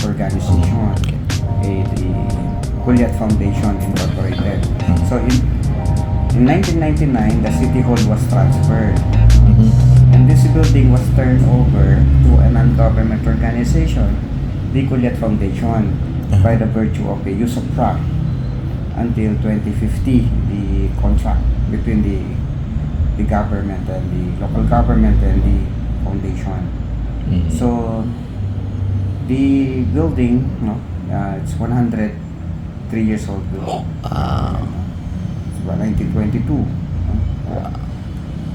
organization, the Juliet Foundation Incorporated. So in 1999, the City Hall was transferred. And this building was turned over to a non-government organization, the Juliet Foundation, by the virtue of the use of PRAC until 2050, the contract between the government and the local government and the foundation. So the building, it's 103 years old building. It's about 1922.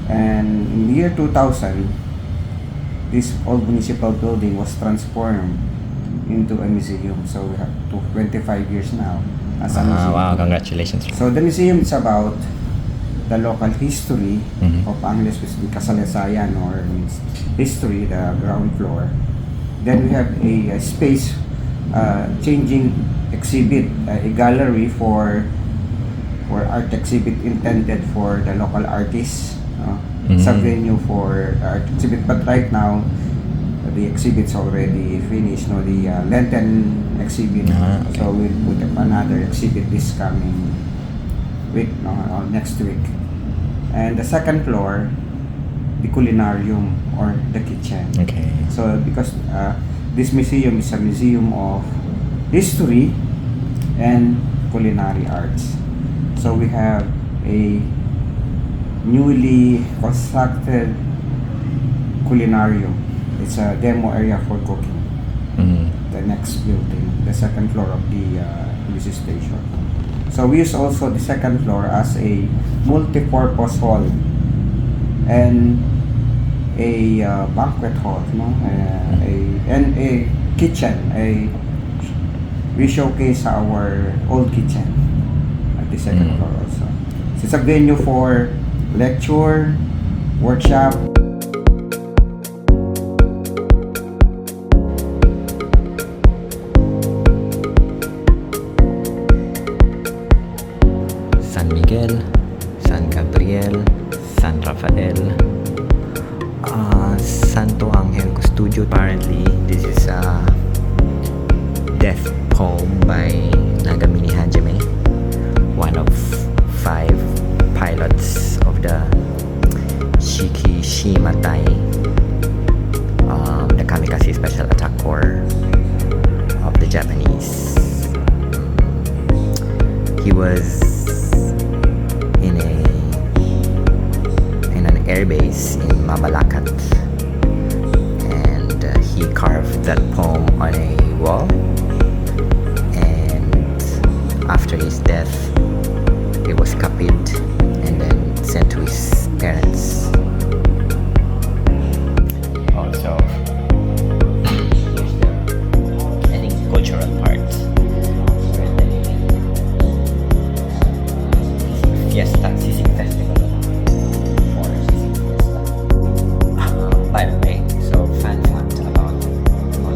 And in the year 2000, this old municipal building was transformed into a museum. So we have 25 years now as a museum. Wow, congratulations. So the museum is about the local history of Angeles, Kasaysayan, or means history, the ground floor. Then we have a space changing exhibit, a gallery for art exhibit intended for the local artists. It's a venue for art exhibit, but right now the exhibit's already finished. The Lenten exhibit. So we'll put up another exhibit this coming week, or next week. And the second floor, the culinarium or the kitchen. Okay. So because this museum is a museum of history and culinary arts. So we have a newly constructed culinarium. It's a demo area for cooking. The next building, the second floor of the police station. So we use also the second floor as a multi-purpose hall and a banquet hall, and a kitchen. We showcase our old kitchen at the second floor also. So it's a venue for lecture, workshop. San Miguel, San Gabriel, San Rafael, Santo Angel Custodio. Apparently, this is a death poem by Nagamini Hajime, one of 5 pilots of the Shikishimatai, the kamikaze special attack corps of the Japanese. He was in an airbase in Mabalacat, and he carved that poem on a wall, and after his death it was copied and then sent to his parents. Also, here's the, I think, cultural part. Fiesta, Sisig Festival. Or Sisig Fiesta. By the way, so fun fact about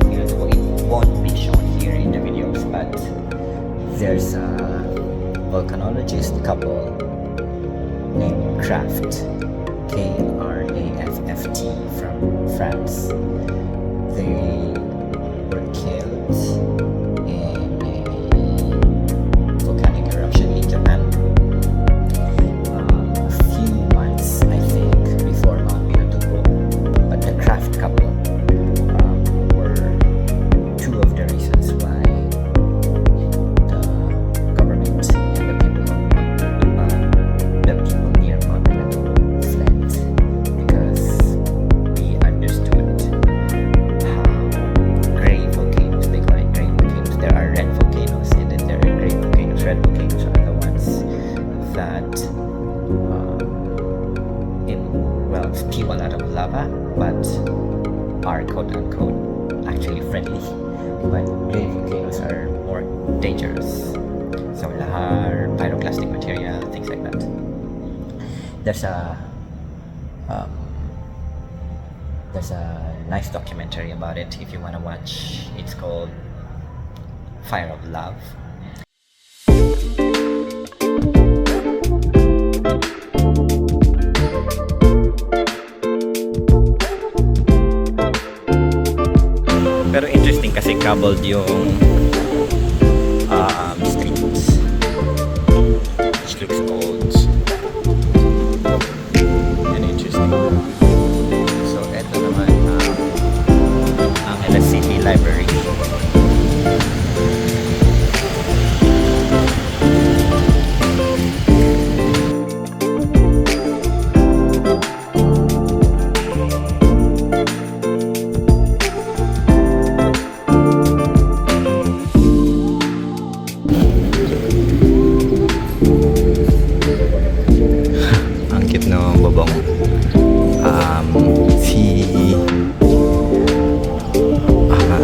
Museo, it won't be shown here in the videos, but there's a volcanologist couple named Kraft, Krafft, from France. They were killed in a volcanic eruption in Japan a few months, I think, before Mount Pinatubo. But the Kraft couple were 2 of the reasons why the government and the people near Mount Pinatubo fled, because we understood how gray volcanoes, they call it gray volcanoes. There are red volcanoes, and then there are gray volcanoes. Red volcanoes are the ones that spew a lot of lava, but are quote-unquote actually friendly. But gray volcanoes are more dangerous. So lahar, pyroclastic material, things like that. There's a nice documentary about it if you want to watch. It's called Fire of Love. Pero interesting kasi cobbled yung streets, which looks old and interesting. So eto naman ang LS City Library.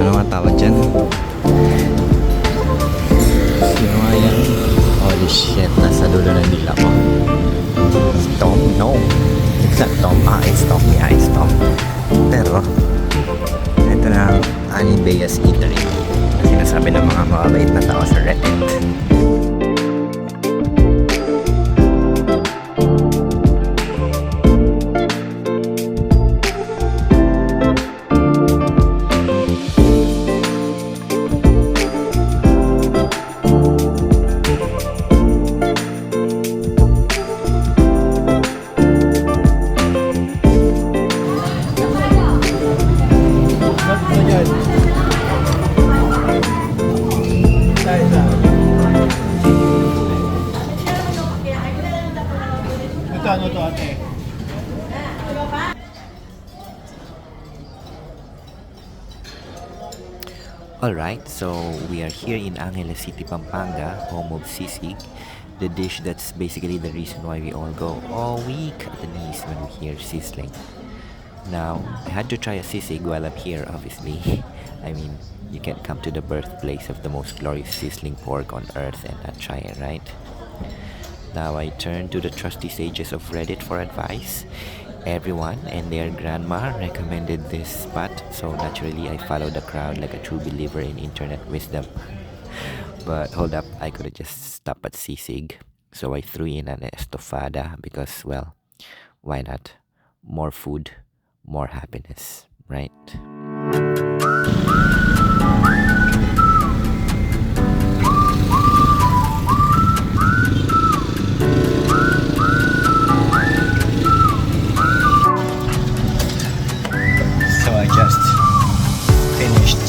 Ano nga tawag dyan? Sino nga yan? Holy shit, nasa dulo ng dila ko. Stop? No. It's not Tom. It's Tom. Yeah, it's Tom. Pero, ito na ang Anibeas Eatery. Sinasabi ng mga mababait na tao sa Reddit. Alright, so we are here in Angeles City, Pampanga, home of sisig, the dish that's basically the reason why we all go all week at the knees when we hear sizzling. Now, I had to try a sisig while I'm here, obviously. I mean, you can't come to the birthplace of the most glorious sizzling pork on earth and not try it, right? Now I turn to the trusty sages of Reddit for advice. Everyone and their grandma recommended this spot, so naturally I followed the crowd like a true believer in internet wisdom. But hold up, I could have just stopped at sisig, so I threw in an estafada because, well, why not? More food, more happiness, right? So I just finished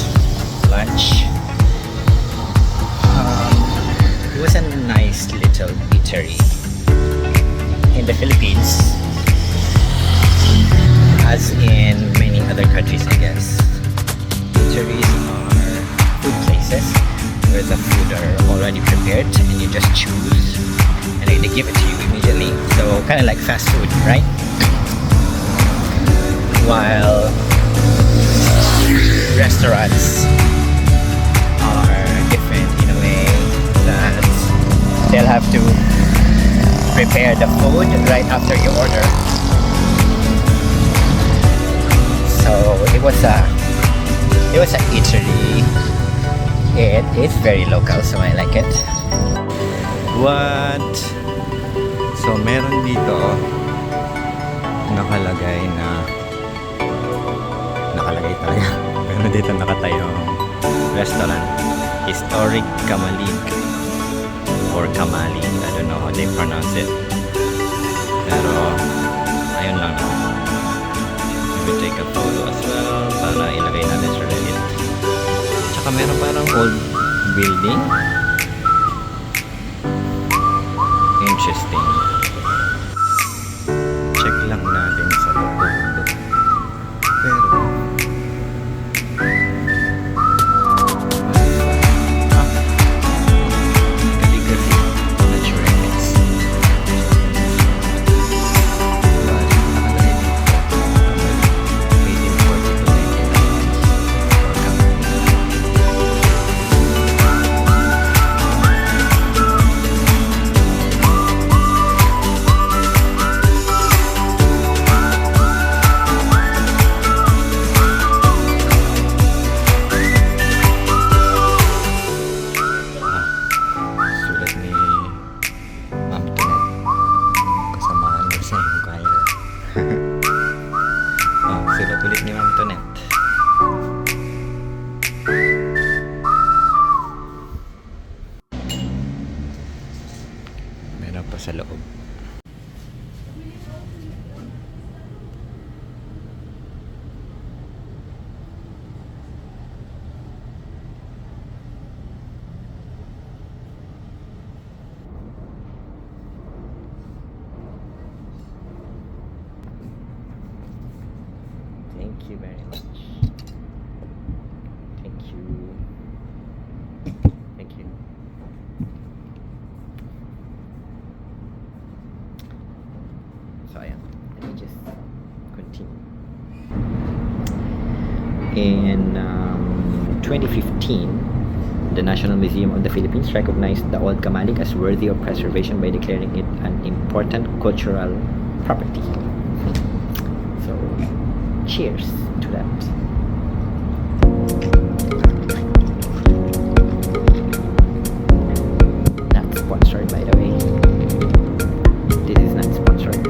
lunch. It was a nice little eatery in the Philippines, as in many other countries, I guess. Eateries are food places where the food are already prepared and you just choose and they give it to you immediately. So kind of like fast food, right? While restaurants are different in a way that they'll have to prepare the food right after you order. So it was an eatery. It is very local, so I like it. What? So meron dito nakalagay talaga. Pero dito nakatayong restaurant, Historic Camalig or Camalig, I don't know how they pronounce it. Pero ayun lang. We take a photo as well para ilagay natin sa Reddit. Tsaka meron parang old building. Interesting. Check lang natin sa loob. Pero sa loob. Thank you very much. Thank you. Thank you. So ayan, let me just continue. In 2015, the National Museum of the Philippines recognized the Old Camalig as worthy of preservation by declaring it an important cultural property. So, cheers to that. Not sponsored, by the way. This is not sponsored.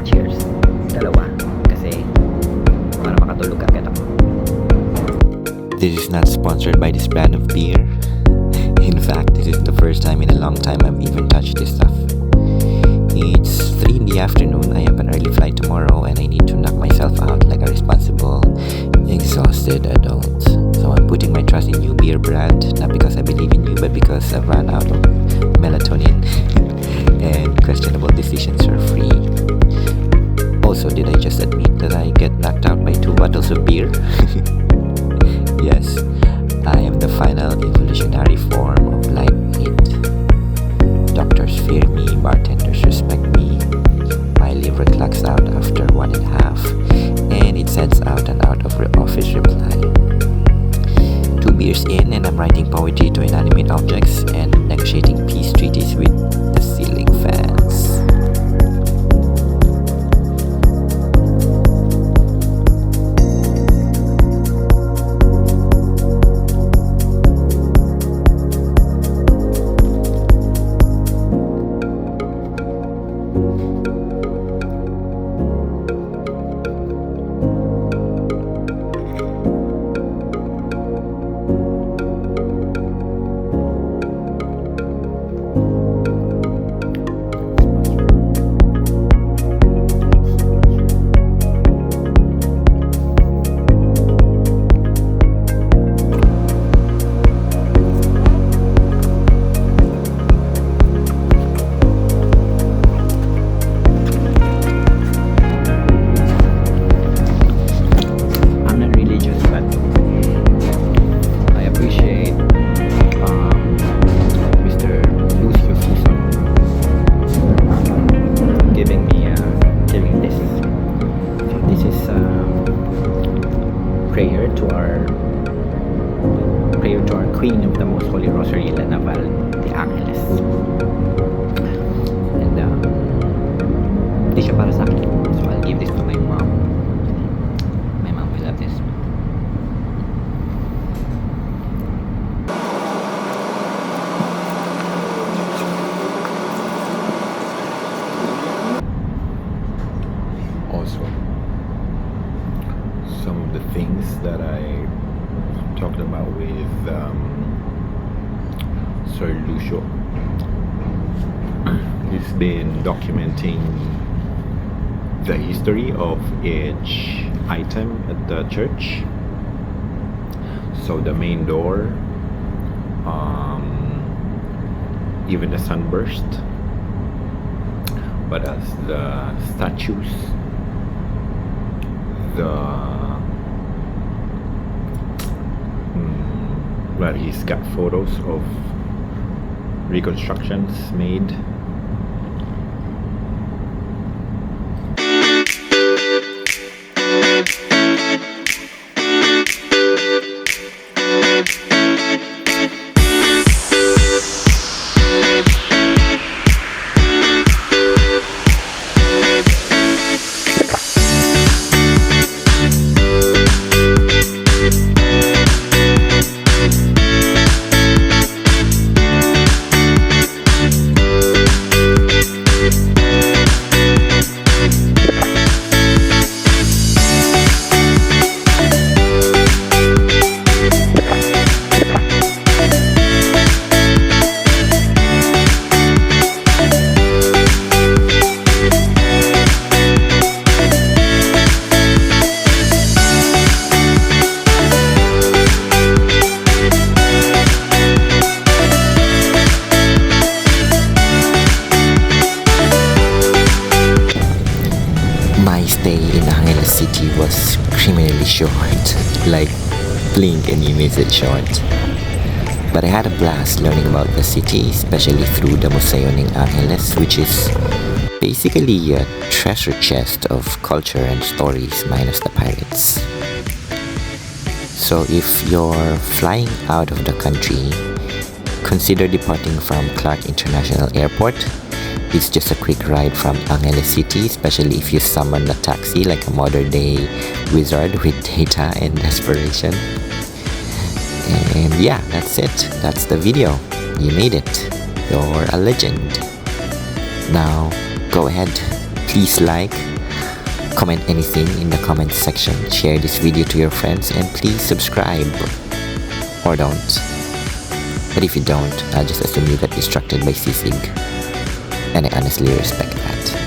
Cheers. Dalawa. Kasi para makatulog agad ako. This is not sponsored by this brand of beer. In fact, this is the first time in a long time I've even touched this stuff. It's 3 in the afternoon. I have an early flight tomorrow and I need to knock myself out like a responsible, exhausted adult. So I'm putting my trust in you, beer brand, not because I believe in you, but because I've run out of melatonin and questionable decisions are free. Also, did I just admit that I get knocked out by 2 bottles of beer? Yes, I am the final evolutionary form of light heat. Doctors fear me, bartenders respect me. My liver clocks out after 1.5, and it sends out an out-of-office reply. 2 beers in, and I'm writing poetry to inanimate objects and negotiating peace treaties with the ceiling fans. Prayer to our Queen of the Most Holy Rosary, La Naval de Angeles. And di siya para sa akin. So I'll give this to my mom. My mom will love this. Also, some of the things that I talked about with Sir Lucio. He's been documenting the history of each item at the church. So the main door, even the sunburst, but as the statues, well, he's got photos of reconstructions made. short, like blink and you miss it short. But I had a blast learning about the city, especially through the Museo ning Angeles, which is basically a treasure chest of culture and stories minus the pirates. So if you're flying out of the country, consider departing from Clark International Airport. It's just a quick ride from Angeles City, especially if you summon a taxi like a modern day wizard with data and desperation. And yeah, that's it. That's the video. You made it. You're a legend. Now, go ahead. Please like, comment anything in the comment section, share this video to your friends, and please subscribe. Or don't. But if you don't, I'll just assume you got distracted by sisig. And I honestly respect that.